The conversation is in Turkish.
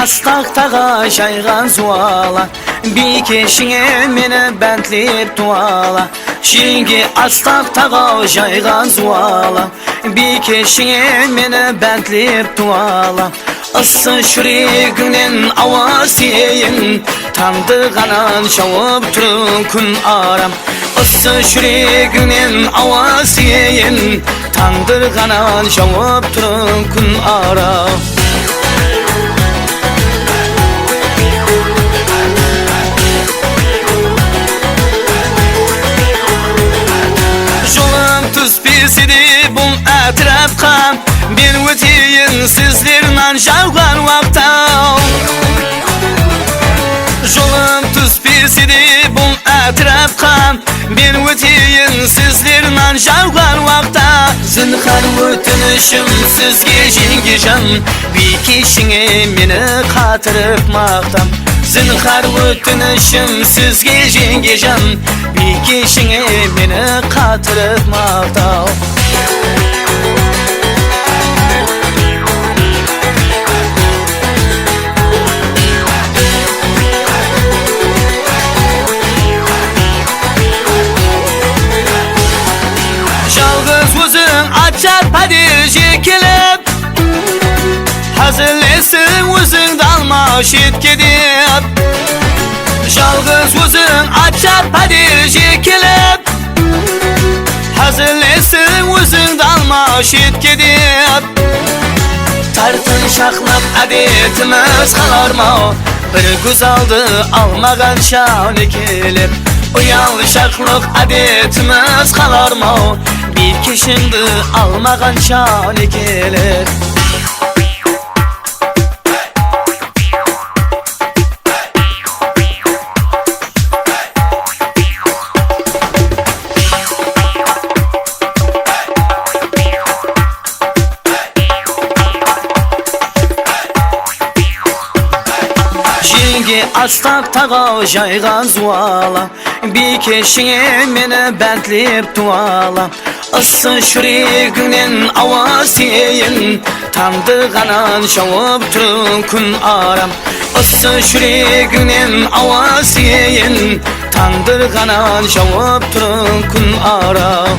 astaqtağa şayğan zuala, bir keşine meni bentlip tuala. Şiringi astaqtağa şayğan zuala, bir keşine meni bentlip tuala. Isse şüriginin avasiyin, tandığanan şavup turun kun aram. Isse şüriginin avasiyin, tandırganan şavup turun kun aram. Pisidi bun etrafka bir vetiyin sizlerden şavgan vakta. Jolum tuz pisidi bun etrafka bir vetiyin sizlerden şavgan vakta. Zinhar ötünüşüm sizge jingijam, bir kişine meni katırıp maqtam. Zinhar ötünüşüm sizge jingijam, bir kişine meni katırıp maqtam. Жалgız özün açar padirci kelip, hazırlısın özün dalma şit kedip. Жалgız özün açar padirci kelip, hazırlısın özün dalma şit kedip. Tartın şaklap adetimiz kalarma, bir güzeldi almagan şanı kelip. Uyan şaklık adetimiz kalarma, bir kişindi almagan şanı kelip. Astaqtağa şayğan zuala, bir keşine meni bentlip tuala. Isse şüriginin avasiyin, tandığanan şavup turun kun aram. Isse şüriginin avasiyin, tandırganan şavup turun kun aram.